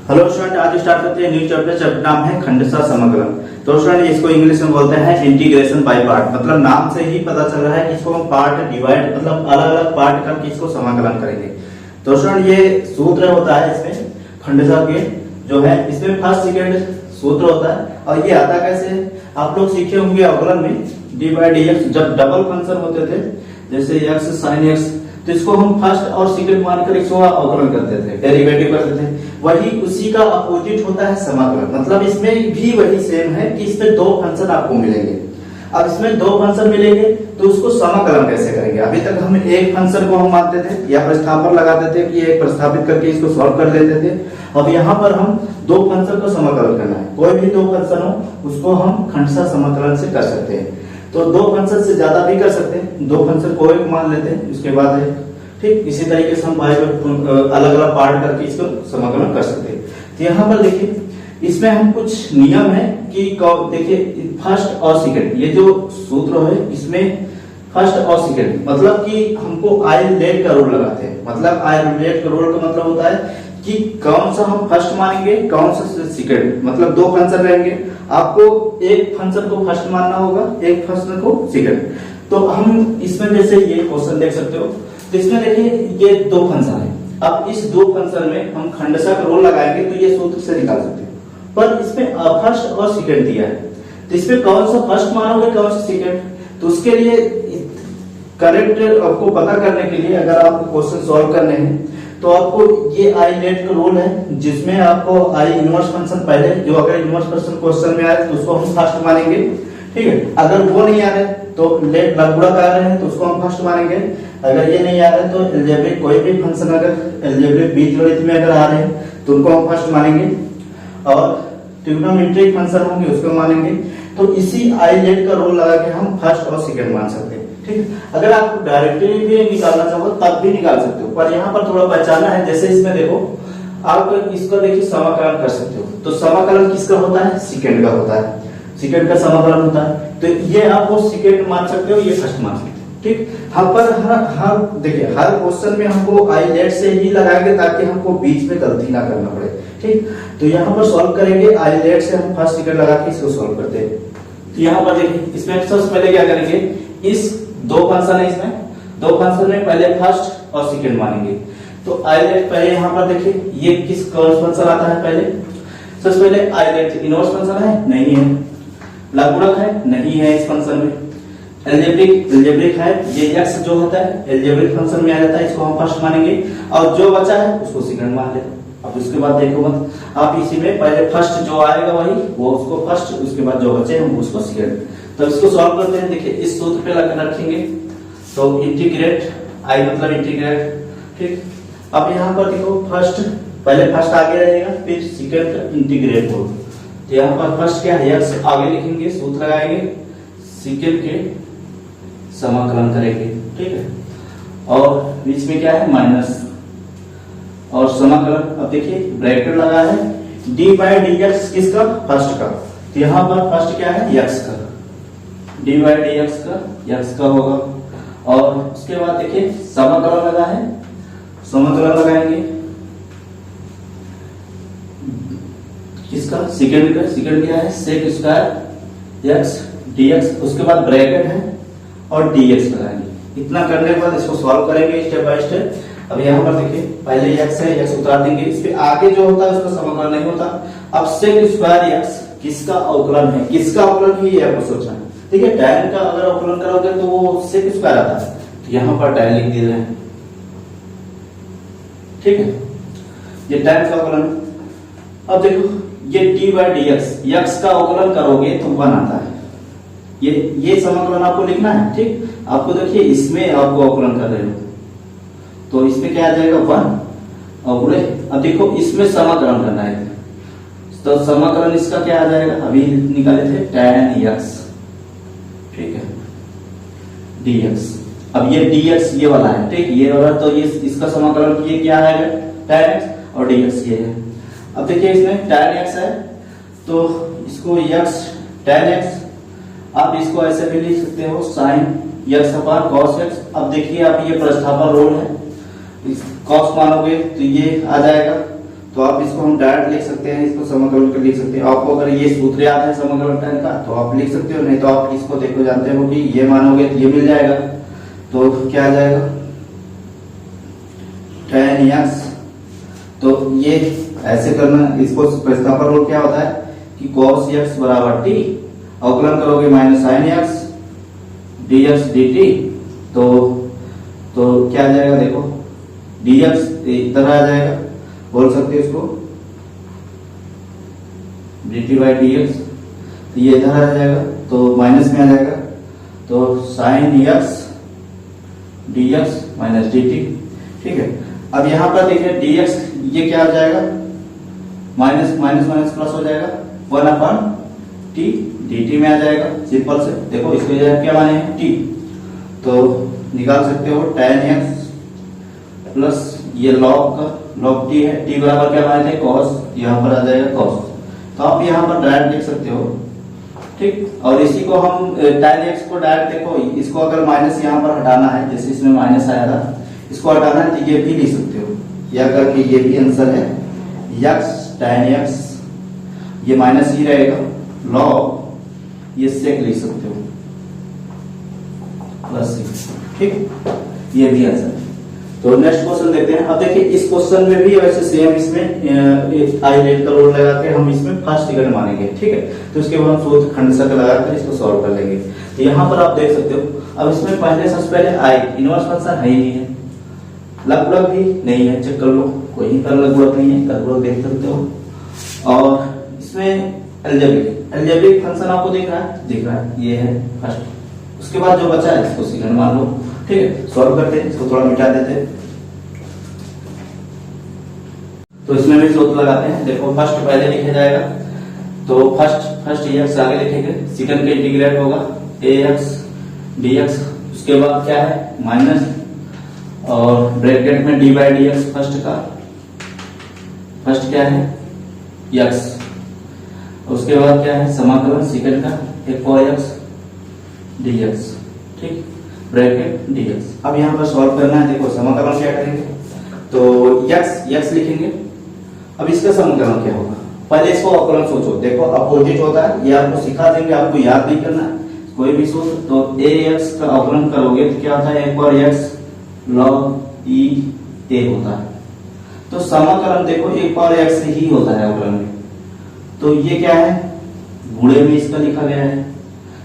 Hello student, आज start करते हैं न्यू चैप्टर। चैप्टर नाम है खंडशः समाकलन। तो स्टूडेंट इसको इंग्लिश में बोलते हैं इंटीग्रेशन बाय पार्ट। मतलब नाम से ही पता चल रहा है कि इसको हम पार्ट डिवाइड मतलब अलग अलग पार्ट करके इसको समाकलन करेंगे। तो स्टूडेंट ये सूत्र होता है इसमें खंडशः के जो है इसमें फर्स्ट सेकंड सूत्र होता है। और ये आता कैसे है, आप लोग सीखे होंगे अवकलन में डी बाई डी एक्स। जब डबल फंक्शन होते थे जैसे एक्स साइन एक्स, तो इसको हम फर्स्ट और सेकंड मानकर इसको अवकलन करते थे, डेरिवेटिव करते थे। वही उसी का अपोजिट होता है समाकलन। मतलब इसमें भी वही सेम है कि इसमें दो फंक्शन आपको मिलेंगे। अब इसमें दो फंक्शन मिलेंगे तो उसको समाकलन कैसे करेंगे। अभी तक हम एक फंक्शन को हम मानते थे या प्रतिस्थापन लगाते थे कि एक प्रतिस्थापित करके इसको सॉल्व कर लेते थे। अब यहाँ पर हम दो फंक्शन को समाकलन करना है। कोई भी दो फंक्शन हो उसको हम खंडशः समाकलन से कर सकते हैं। तो दो फंक्शन से ज्यादा भी कर सकते हैं, दो फंक्शन को एक मान लेते हैं उसके बाद है ठीक। इसी तरीके से हम अलग अलग पार्ट करके इसको समाकलन कर सकते हैं। तो यहाँ पर देखिए इसमें हम कुछ नियम है कि देखिए फर्स्ट और सेकंड, ये जो सूत्र है इसमें फर्स्ट और सेकंड मतलब कि हमको आई रिलेट का रूल लगाते हैं। मतलब आई रिलेट का रूल का मतलब होता है कि कौन सा हम फर्स्ट मानेंगे कौन सा सेकंड। मतलब दो फंक्शन रहेंगे, आपको एक फंक्शन को फर्स्ट मानना होगा, एक फंक्शन को सेकंड। तो हम इसमें जैसे ये क्वेश्चन देख सकते हो, तो इसमें देखिए ये दो फंक्शन है। अब इस दो फंक्शन में हम खंडशः का रूल लगाएंगे तो ये सूत्र से निकाल सकते हैं। पर इसमें फर्स्ट और सेकंड दिया है, तो इसमें कौन सा फर्स्ट मानोगे कौन सा सेकंड। तो उसके लिए करेक्ट आपको पता करने के लिए अगर आपको क्वेश्चन सॉल्व करने हैं तो आपको ये आई लेट का रूल है जिसमें आपको आई इनवर्स फंक्शन पहले, जो अगर इनवर्स फंक्शन क्वेश्चन में आए तो उसको हम फर्स्ट मानेंगे, ठीक है। अगर वो नहीं आ रहे तो लेट लगुड़ा कर रहे हैं तो उसको हम फर्स्ट मानेंगे। अगर ये नहीं आ रहे तो एल्जेब्रिक कोई भी फंक्शन अगर एल्जेब्रिक बीजगणित में अगर आ रहे हैं तो उनको हम फर्स्ट मानेंगे। और ट्रिग्नोमेट्रिक फंक्शन होंगे उसको मानेंगे। तो इसी आई लेट का रूल लगा के हम फर्स्ट और सेकंड मान सकते हैं, ठीक है। अगर आप डायरेक्टली भी निकालना चाहो तब भी निकाल सकते हो, पर यहाँ पर थोड़ा बचाना है। जैसे इसमें देखो आप इसको देखिए समाकलन कर सकते हो, तो समाकलन किसका होता है, सेकंड का होता है, सेकंड का समाकलन होता है। तो ये आप वो सेकंड मान सकते हो, ये फर्स्ट मान सकते हो, ठीक। हम पर हर देखिए हर क्वेश्चन में हमको आई लेट से ही लगाएंगे ताकि हमको बीच में गलती ना करना पड़े, ठीक। तो यहाँ पर सॉल्व करेंगे आई लेट से हम फर्स्ट सेकंड लगा के इसको सॉल्व करते हैं। तो यहाँ पर देखिए इसमें सबसे पहले क्या करेंगे, इस दो फंक्शन है, इसमें दो फंक्शन में पहले फर्स्ट और सेकंड मानेंगे। तो आई लेट पहले यहाँ पर देखिए ये किस कौन फंक्शन आता है पहले, सबसे पहले आई लेट इनवर्स फंक्शन है, नहीं है। लघुगणक है, नहीं है इस फंक्शन में। एल्जेब्रिक है, ये एक्स जो होता है एल्जेब्रिक फंक्शन में आ जाता है, इसको हम फर्स्ट मानेंगे। और जो बचा है उसको सेकंड मान लेते। अब उसके बाद देखो मत आप इसी में पहले फर्स्ट जो आएगा वही वो उसको फर्स्ट, उसके बाद जो बचे हम उसको सेकंड। तो इसको सॉल्व करते हैं। देखिए इस सूत्र पे लगा रखेंगे तो इंटीग्रेट आई मतलब इंटीग्रेट, ठीक। अब यहाँ पर देखो फर्स्ट पहले फर्स्ट आगे रहेगा फिर सेकंड इंटीग्रेट हो। तो यहाँ पर फर्स्ट क्या है एक्स आगे लिखेंगे, सूत्र लगाएंगे, सेकंड के समाकलन करेंगे, ठीक है। और बीच में क्या है माइनस और समाकलन। अब देखिए ब्रैकेट लगा है डी बाई डी एक्स किसका, फर्स्ट का। तो यहाँ पर फर्स्ट क्या है एक्स का, डी बाई डी एक्स का होगा। और उसके बाद देखिए समाकलन लगा है, समाकलन लगाएंगे किसका, सेकंड का। सेकंड क्या है सेक स्क्वायर एक्स डीएक्स, उसके बाद ब्रैकेट है और डीएक्स लगाएंगे। इतना करने के बाद इसको सॉल्व करेंगे स्टेप बाय स्टेप। अब यहाँ पर देखिए पहले एक्स है, एक्स उतार देंगे, इस पे आगे जो होता है उसका समाकलन नहीं होता। अब सेक स्क्वायर एक्स किसका अवकलन है, किसका अवकलन ही आपको सोचना है, ठीक है। tan का अगर अवकलन करोगे तो वो सेक स्क्वायर आता है, तो यहाँ पर tan लिख दे रहे हैं, ठीक है। ये tan का अवकलन। अब देखो ये डी बाई डी एक्स का अवकलन करोगे तो 1 आता है। ये समाकलन आपको लिखना है, ठीक। आपको देखिए इसमें आपको अवकलन कर रहे हो तो इसमें क्या आ जाएगा 1 और अब देखो इसमें समाकलन करना है तो समाकलन इसका क्या आ जाएगा, अभी निकाले थे tan x, ठीक है, dx। अब ये dx ये वाला है, ठीक, ये वाला। तो ये इसका समाकलन ये क्या आएगा tan x और dx ये है। अब देखिए इसमें tan x है तो इसको x tan x, आप इसको ऐसे भी लिख सकते हो sin x अपान cos x। अब देखिए आप ये प्रतिस्थापन रूल है, cos मानोगे तो ये आ जाएगा तो आप इसको हम डायरेक्ट लिख सकते हैं, इसको समाकलन कर लिख सकते हैं। आपको अगर ये सूत्र याद है समाकलन tan का तो आप लिख सकते हो, नहीं तो आप इसको देखो जानते हो कि ये मानोगे तो ये मिल जाएगा, तो क्या आ जाएगा tan x। तो ये ऐसे करना, इसको प्रतिस्थापन रूल क्या होता है कि cos x बराबर t, अवकलन करोगे minus sin x dx dt, तो क्या आ जाएगा देखो dx इधर आ जाएगा, बोल सकते हो इसको dt by dx, तो ये इधर आ जाएगा तो माइनस में आ जाएगा, तो sin x dx minus dt। ठीक है, अब यहाँ पर देखिए dx ये क्या हो जाएगा, माइनस माइनस माइनस प्लस हो जाएगा, 1/t dt में आ जाएगा। सिंपल से देखो इसको क्या माने हैं t, तो निकाल सकते हो tan x प्लस ये log t है, t बराबर क्या माने थे cos, यहाँ पर आ जाएगा cos, तो आप यहाँ पर डायरेक्ट लिख सकते हो। ठीक, और इसी को हम tan x को डायरेक्ट देखो, इसको अगर माइनस यहाँ पर हटाना है, जैसे इसमें माइनस आया था, इसको हटाना है तो ये भी लिख सकते हो, या करके ये भी आंसर है x tan x, ये माइनस ही रहेगा, log ये sec लिख सकते हो प्लस sec। ठीक, ये भी आंसर है। तो नेक्स्ट क्वेश्चन देखते हैं। अब देखिए इस क्वेश्चन में भी वैसे सेम इसमें आइलेट का रोल लगा के हम इसमें फर्स्ट सेकंड मानेंगे। ठीक है, तो इसके बाद हम सूत्र खंडशः लगाकर इसको सॉल्व कर लेंगे। तो यहाँ पर आप देख सकते हो, अब इसमें पहले सबसे पहले आई इनवर्स फंक्शन है ही नहीं है, लगभग भी नहीं है, चेक कर लो, कोई ही लगभग नहीं है, लगभग देख सकते हो। और इसमें अलजेब्रिक फंक्शन आपको दिख रहा है, ये है फर्स्ट। उसके बाद जो बचा है इसको सेकंड मान लो। ठीक है, सॉल्व करते हैं, इसको थोड़ा मिटा देते हैं। तो इसमें भी सूत्र लगाते हैं। देखो फर्स्ट पहले लिखा जाएगा, तो फर्स्ट एक्स आगे लिखेंगे, सेकंड का इंटीग्रेट होगा ax dx, उसके बाद क्या है माइनस और ब्रैकेट में dy dx, फर्स्ट क्या है x, उसके बाद क्या है समाकलन सेकंड का f(x) dx। ठीक, ब्रैकेट dx। अब यहाँ पर सॉल्व करना है। देखो समाकलन क्या करेंगे, तो x लिखेंगे। अब इसका समाकलन क्या होगा, पहले इसको अवकलन सोचो। देखो अपोजिट होता है, ये आपको सिखा देंगे, आपको याद नहीं करना है कोई भी सूत्र। तो ax का अवकलन करोगे तो क्या होता है, 1/x log e a होता है। तो समाकलन देखो 1/x ही होता है अवकलन में, तो ये क्या है गुणे में इसका लिखा गया है।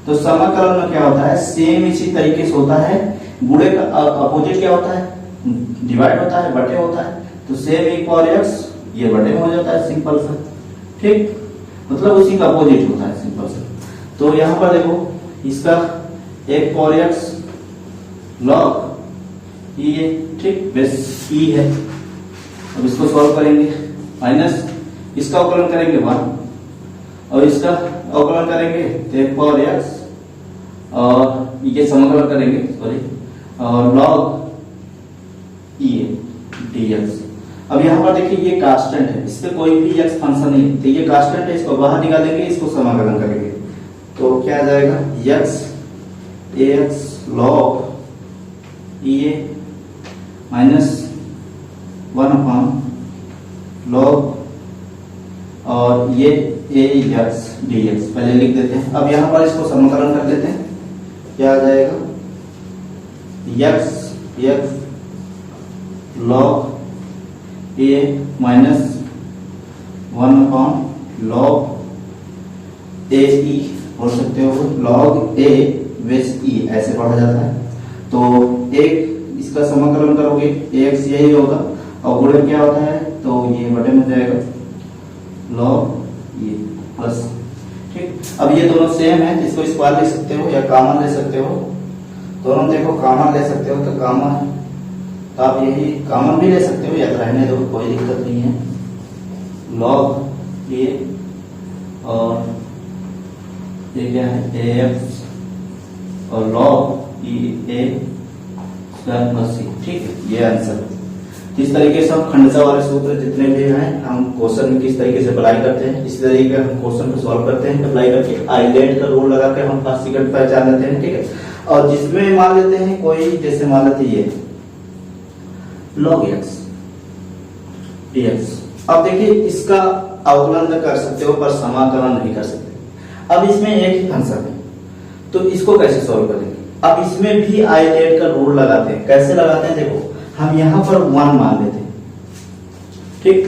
तो समाकलन में क्या होता है, सेम इसी तरीके से होता है। गुणे का अपोजिट क्या होता है, डिवाइड होता है, बटे होता है। तो सेम 1/x ये बटे में हो जाता है, सिंपल सा। ठीक, मतलब उसी का अपोजिट होता है, सिंपल सा। तो यहाँ पर देखो इसका 1/x log e, ठीक, बेस e है। अब इसको सॉल्व करेंगे, माइनस इसका अवकलन करेंगे 1 और इसका अवकलन करेंगे 1/x और ये समाकलन करेंगे सॉरी और log e dx। अब यहाँ पर देखिए ये कांस्टेंट है, इस पे कोई भी x फंक्शन नहीं है, तो ये कांस्टेंट है, इसको बाहर निकालेंगे, इसको समाकलन करेंगे तो क्या आ जाएगा x ax log e minus 1 log और ये ax dx पहले लिख देते हैं। अब यहाँ पर इसको समाकलन कर लेते हैं, क्या आ जाएगा x log a minus 1 log a e, बोल सकते हो log a बेस e, ऐसे पढ़ा जाता है। तो एक इसका समाकलन करोगे ax यही होगा और गुणे क्या होता है, तो ये बटे में जाएगा log ये प्लस। ठीक, अब ये दोनों सेम है, इसको स्क्वायर ले सकते हो या कॉमन ले सकते हो। दोनों देखो कॉमन ले सकते हो तो कॉमन, तो आप यही कॉमन भी ले सकते हो या रहने दो, कोई दिक्कत नहीं है। log ये और ये क्या है ax और log e a square plus c। ठीक है, ये आंसर। इस तरीके से हम खंडशः वाले सूत्र जितने भी हैं हम क्वेश्चन में किस तरीके से अप्लाई करते हैं, इस तरीके हम क्वेश्चन को सॉल्व करते हैं। अप्लाई करके आइलेट का रूल लगा के हम फर्स्ट सेकंड पहचान लेते हैं। ठीक है, और जिसमें मान लेते हैं कोई, जैसे मान लेते ये log x dx, अब देखिए इसका अवकलन तो कर सकते हो पर समाकलन नहीं कर सकते। अब इसमें एक ही फंक्शन है तो इसको कैसे सॉल्व करेंगे। अब इसमें भी आइलेट का रूल लगाते हैं। कैसे लगाते हैं देखो, हम यहाँ पर 1 मान लेते हैं, ठीक।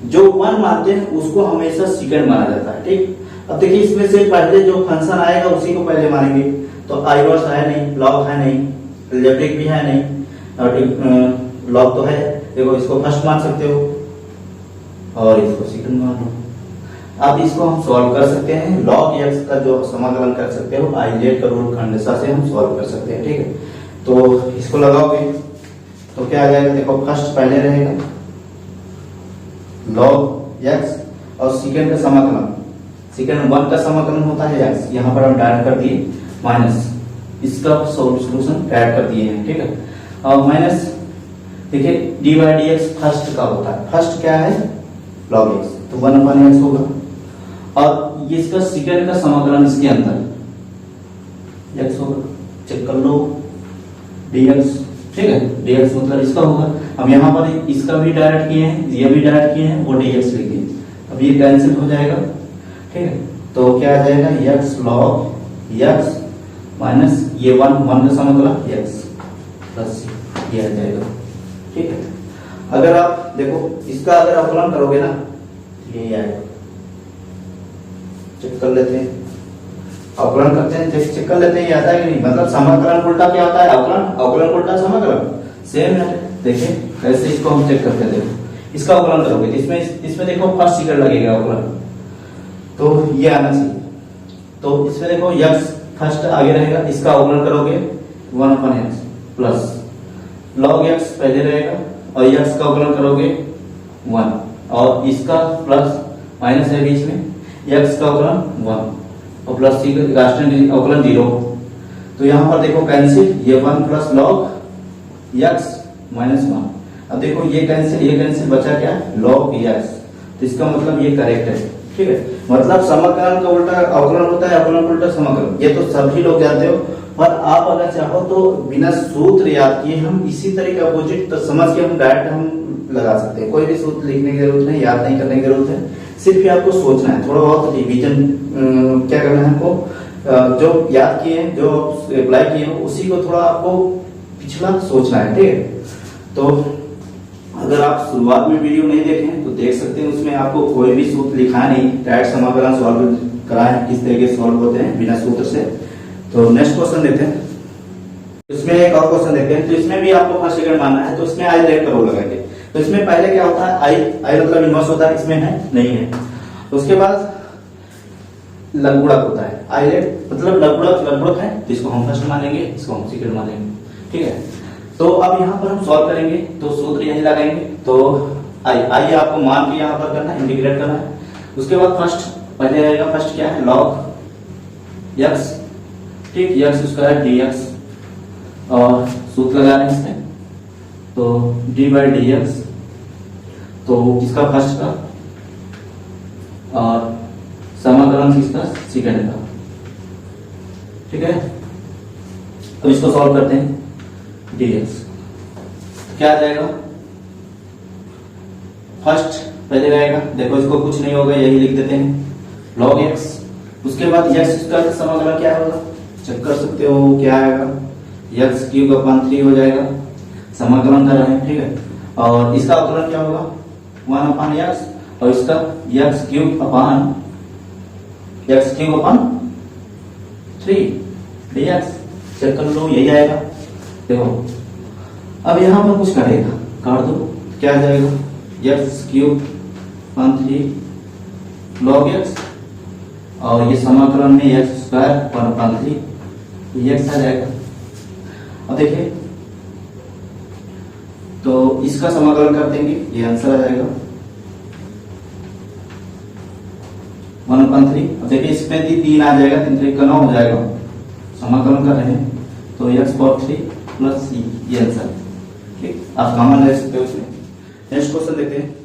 जो 1 मानते हैं उसको हमेशा सेकंड माना जाता है, ठीक। अब देखिए इसमें से पहले जो फंक्शन आएगा उसी को पहले मानेंगे। तो आइवर्स है नहीं, लॉग है नहीं, एल्जेब्रिक भी है नहीं, और लॉग तो है। देखो इसको फर्स्ट मान सकते हो और इसको सेकंड मान लो। अब इसको हम सॉल्व कर सकते हैं। log x का जो समाकलन कर सकते हो आइलेट का रूल खंडसा से हम सॉल्व कर सकते हैं, ठीक है। तो इसको लगाओगे तो क्या आ जाएगा, देखो फर्स्ट पहले रहेगा log x और सेकंड का समाकलन, सेकंड 1 का समाकलन होता है x, यहाँ पर हम डायरेक्ट कर दिए माइनस, इसका सॉल्यूशन ऐड कर दिए हैं, ठीक है। और माइनस देखिए dy dx फर्स्ट का होता है, फर्स्ट क्या है log x, तो 1/x होगा। और ये इसका सेकंड का समाकलन इसके अंदर x होगा, चेक कर लो dx, ठीक है। dx मतलब इसका होगा। अब यहाँ पर इसका भी डायरेक्ट किए हैं, ये भी डायरेक्ट किए हैं, वो dx लिख दिए। अब ये कैंसिल हो जाएगा, ठीक है। तो क्या आ जाएगा x log x माइनस ये 1 का समाकलन x प्लस ये आ जाएगा, ठीक है। अगर आप देखो इसका अगर अवकलन करोगे ना यही आएगा, चेक कर लेते हैं। अवकलन करते हैं, चेक कर लेते हैं ये आता है कि नहीं। मतलब समाकलन उल्टा क्या होता है, अवकलन, अवकलन उल्टा समाकलन सेम है। देखिए कैसे इसको हम चेक करते हैं। देखो इसका अवकलन करोगे इसमें देखो फर्स्ट सेकंड लगेगा अवकलन, तो ये आना चाहिए। तो इसमें देखो x फर्स्ट आगे रहेगा, इसका अवकलन करोगे 1/x प्लस log x पहले रहेगा और x का अवकलन करोगे 1 और इसका प्लस माइनस है बीच में, x का अवकलन 1 और प्लस c का अवकलन 0। तो यहाँ पर देखो कैंसिल, ये 1 प्लस log x माइनस 1। अब देखो ये कैंसिल बचा क्या log x, तो इसका मतलब ये करेक्ट है, ठीक है। मतलब समाकलन का उल्टा अवकलन होता है, अवकलन का उल्टा समाकलन, ये तो सभी लोग जानते हो। पर आप अगर चाहो तो बिना सूत्र याद किए हम इसी तरीके अपोजिट तो समझ के हम डायरेक्ट हम लगा सकते हैं। कोई भी सूत्र लिखने की जरूरत नहीं, याद नहीं करने की जरूरत है, सिर्फ ये आपको सोचना है। थोड़ा बहुत डिवीजन क्या करना है हमको, जो याद किए हैं, जो अप्लाई किए हैं उसी को थोड़ा आपको पिछला सोचना है, ठीक है। तो अगर आप शुरुआत में वीडियो नहीं देखें तो देख सकते हैं, उसमें आपको कोई भी सूत्र लिखा नहीं, डायरेक्ट समाकलन सॉल्व कराए किस तरीके से सॉल्व होते हैं बिना सूत्र से। तो नेक्स्ट क्वेश्चन देते हैं, इसमें एक और क्वेश्चन देखते हैं। तो इसमें भी आपको फर्स्ट सेकंड मानना है, तो इसमें आई लेट का रूल लगाएंगे। तो इसमें पहले क्या होता है, आई मतलब इनवर्स होता है, इसमें है नहीं है। तो उसके बाद लघुगुणक होता है, आई लेट मतलब लघुगुणक है, तो इसको हम फर्स्ट मानेंगे, इसको हम सेकंड मानेंगे, ठीक है। तो अब यहाँ पर हम सॉल्व करेंगे तो सूत्र यही लगाएंगे। तो आई आपको मान के यहाँ पर करना है, इंटीग्रेट करना है। उसके बाद फर्स्ट पहले रहेगा, फर्स्ट क्या है log x, ठीक, x स्क्वायर dx और सूत्र लगा रहे हैं इसमें, तो d/dx, तो इसका फर्स्ट का और समाकलन किसका सेकंड का, ठीक है। तो इसको सॉल्व करते हैं dx, क्या आ जाएगा, फर्स्ट पहले रहेगा, देखो इसको कुछ नहीं होगा यही लिख देते हैं log x। उसके बाद x स्क्वायर का समाकलन क्या होगा, चेक कर सकते हो क्या आएगा, x³ हो जाएगा, समाकलन कर रहे हैं, ठीक है। और इसका अवकलन क्या होगा 1/x और इसका x³ dx, चेक कर लो यही आएगा। देखो अब यहाँ पर कुछ करेगा, काट दो, क्या आ जाएगा x³ log x और ये समाकलन में x² 1/3 x आ जाएगा। अब देखिए तो इसका समाकलन कर देंगे, ये आंसर आ जाएगा 1/3। अब देखिए इसमें 3 आ जाएगा, 3 3 का 9 हो जाएगा, समाकलन कर रहे हैं तो x/3 प्लस ये आंसर, ठीक। आप कॉमन ले सकते हो इसमें। नेक्स्ट क्वेश्चन देखते हैं।